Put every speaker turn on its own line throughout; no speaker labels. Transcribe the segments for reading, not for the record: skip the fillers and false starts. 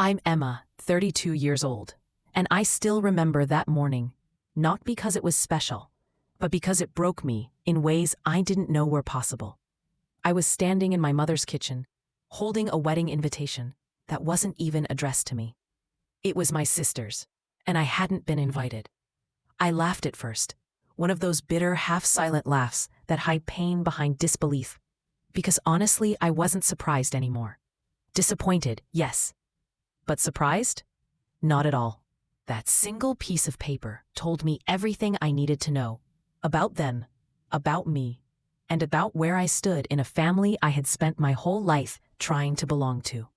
I'm Emma, 32 years old, and I still remember that morning, not because it was special, but because it broke me in ways I didn't know were possible. I was standing in my mother's kitchen, holding a wedding invitation that wasn't even addressed to me. It was my sister's, and I hadn't been invited. I laughed at first, one of those bitter, half-silent laughs that hide pain behind disbelief, because honestly, I wasn't surprised anymore. Disappointed, yes. But surprised? Not at all. That single piece of paper told me everything I needed to know. About them, about me, and about where I stood in a family I had spent my whole life trying to belong to.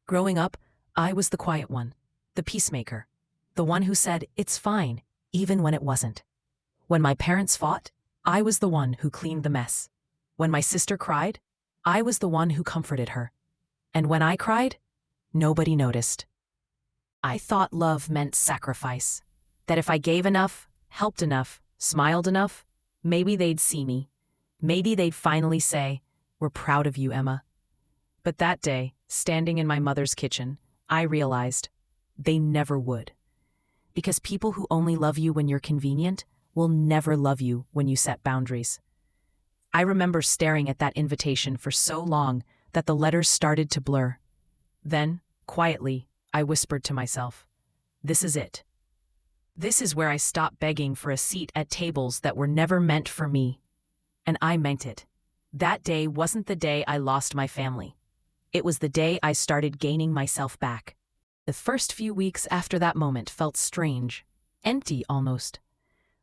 Growing up, I was the quiet one, the peacemaker, the one who said, "It's fine," even when it wasn't. When my parents fought, I was the one who cleaned the mess. When my sister cried, I was the one who comforted her. And when I cried, nobody noticed. I thought love meant sacrifice. That if I gave enough, helped enough, smiled enough, maybe they'd see me. Maybe they'd finally say, "We're proud of you, Emma." But that day, standing in my mother's kitchen, I realized they never would. Because people who only love you when you're convenient will never love you when you set boundaries. I remember staring at that invitation for so long that the letters started to blur. Then, quietly, I whispered to myself, "This is it. This is where I stop begging for a seat at tables that were never meant for me." And I meant it. That day wasn't the day I lost my family. It was the day I started gaining myself back. The first few weeks after that moment felt strange, empty almost.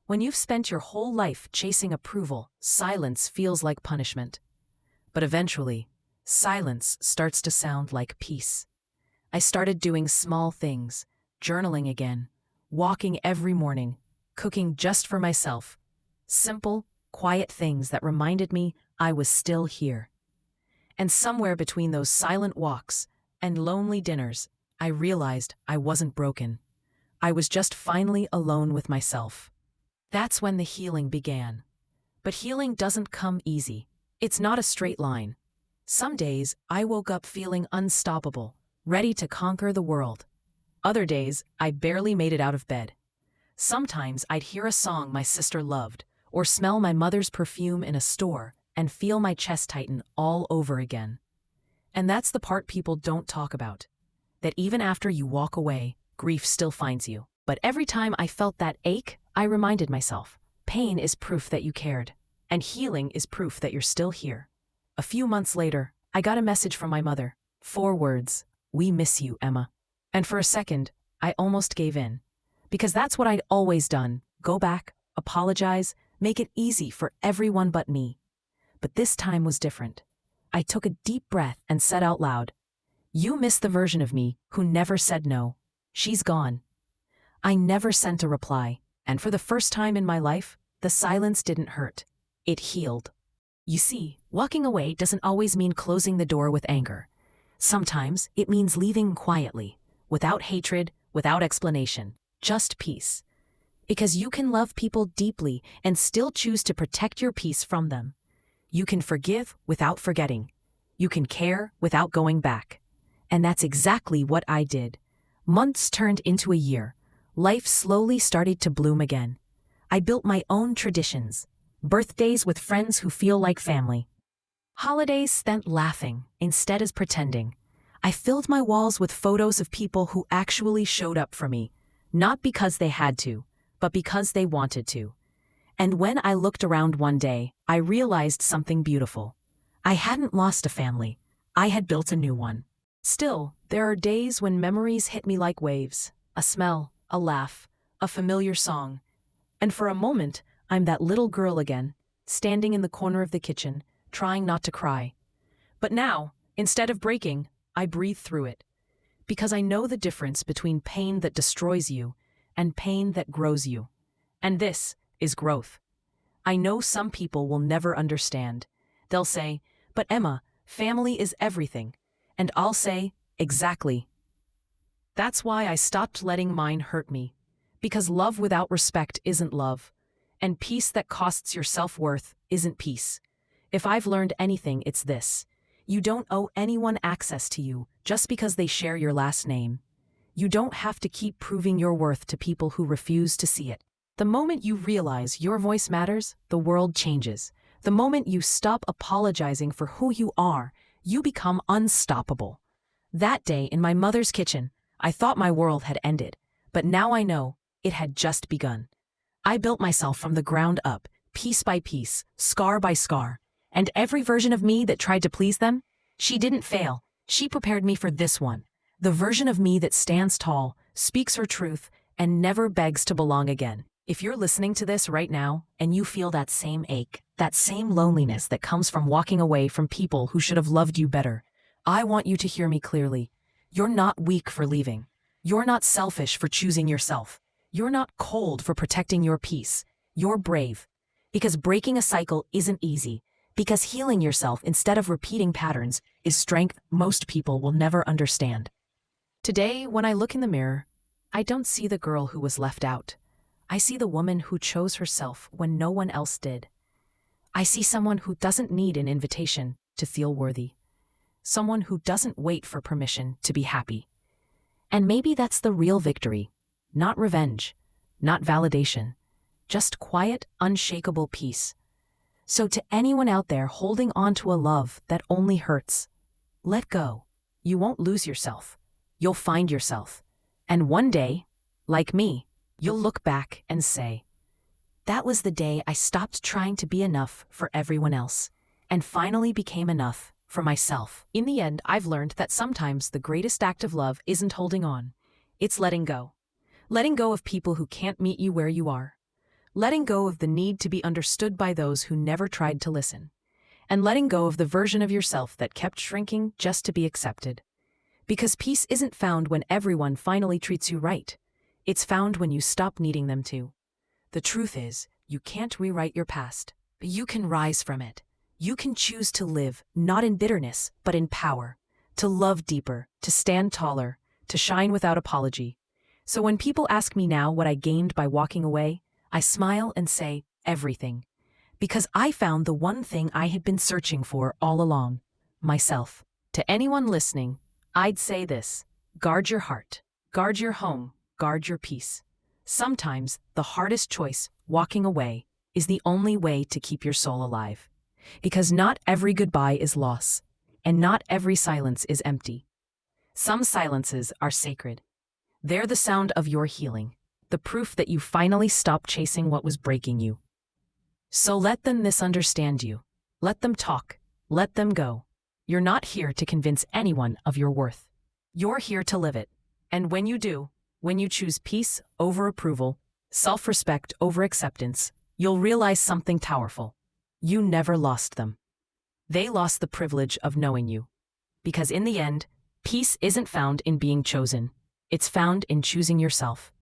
When you've spent your whole life chasing approval, silence feels like punishment. But eventually, silence starts to sound like peace. I started doing small things, journaling again, walking every morning, cooking just for myself. Simple, quiet things that reminded me I was still here. And somewhere between those silent walks and lonely dinners, I realized I wasn't broken. I was just finally alone with myself. That's when the healing began. But healing doesn't come easy. It's not a straight line. Some days, I woke up feeling unstoppable, ready to conquer the world. Other days, I barely made it out of bed. Sometimes I'd hear a song my sister loved, or smell my mother's perfume in a store, and feel my chest tighten all over again. And that's the part people don't talk about. That even after you walk away, grief still finds you. But every time I felt that ache, I reminded myself, pain is proof that you cared, and healing is proof that you're still here. A few months later, I got a message from my mother. 4 words, "We miss you, Emma." And for a second, I almost gave in. Because that's what I'd always done. Go back, apologize, make it easy for everyone but me. But this time was different. I took a deep breath and said out loud, "You miss the version of me who never said no. She's gone." I never sent a reply, and for the first time in my life, the silence didn't hurt. It healed. You see, walking away doesn't always mean closing the door with anger. Sometimes it means leaving quietly, without hatred, without explanation, just peace. Because you can love people deeply and still choose to protect your peace from them. You can forgive without forgetting. You can care without going back. And that's exactly what I did. Months turned into a year. Life slowly started to bloom again. I built my own traditions. Birthdays with friends who feel like family. Holidays spent laughing instead of pretending. I filled my walls with photos of people who actually showed up for me, not because they had to, but because they wanted to. And when I looked around one day, I realized something beautiful. I hadn't lost a family. I had built a new one. Still, there are days when memories hit me like waves. A smell, a laugh, a familiar song. And for a moment, I'm that little girl again, standing in the corner of the kitchen, trying not to cry. But now, instead of breaking, I breathe through it. Because I know the difference between pain that destroys you and pain that grows you. And this is growth. I know some people will never understand. They'll say, "But Emma, family is everything." And I'll say, "Exactly." That's why I stopped letting mine hurt me. Because love without respect isn't love. And peace that costs your self-worth isn't peace. If I've learned anything, it's this. You don't owe anyone access to you just because they share your last name. You don't have to keep proving your worth to people who refuse to see it. The moment you realize your voice matters, the world changes. The moment you stop apologizing for who you are, you become unstoppable. That day in my mother's kitchen, I thought my world had ended, but now I know it had just begun. I built myself from the ground up, piece by piece, scar by scar, and every version of me that tried to please them, she didn't fail. She prepared me for this one, the version of me that stands tall, speaks her truth, and never begs to belong again. If you're listening to this right now and you feel that same ache, that same loneliness that comes from walking away from people who should have loved you better, I want you to hear me clearly. You're not weak for leaving. You're not selfish for choosing yourself. You're not cold for protecting your peace. You're brave. Because breaking a cycle isn't easy. Because healing yourself instead of repeating patterns is strength most people will never understand. Today, when I look in the mirror, I don't see the girl who was left out. I see the woman who chose herself when no one else did. I see someone who doesn't need an invitation to feel worthy. Someone who doesn't wait for permission to be happy. And maybe that's the real victory. Not revenge, not validation, just quiet, unshakable peace. So to anyone out there holding on to a love that only hurts, let go. You won't lose yourself. You'll find yourself. And one day, like me, you'll look back and say, that was the day I stopped trying to be enough for everyone else and finally became enough for myself. In the end, I've learned that sometimes the greatest act of love isn't holding on. It's letting go. Letting go of people who can't meet you where you are. Letting go of the need to be understood by those who never tried to listen. And letting go of the version of yourself that kept shrinking just to be accepted. Because peace isn't found when everyone finally treats you right. It's found when you stop needing them to. The truth is, you can't rewrite your past, but you can rise from it. You can choose to live, not in bitterness, but in power. To love deeper, to stand taller, to shine without apology. So when people ask me now what I gained by walking away, I smile and say, everything. Because I found the one thing I had been searching for all along, myself. To anyone listening, I'd say this: guard your heart, guard your home, guard your peace. Sometimes the hardest choice, walking away, is the only way to keep your soul alive. Because not every goodbye is loss, and not every silence is empty. Some silences are sacred. They're the sound of your healing, the proof that you finally stopped chasing what was breaking you. So let them misunderstand you. Let them talk. Let them go. You're not here to convince anyone of your worth. You're here to live it. And when you do, when you choose peace over approval, self-respect over acceptance, you'll realize something powerful. You never lost them. They lost the privilege of knowing you. Because in the end, peace isn't found in being chosen. It's found in choosing yourself.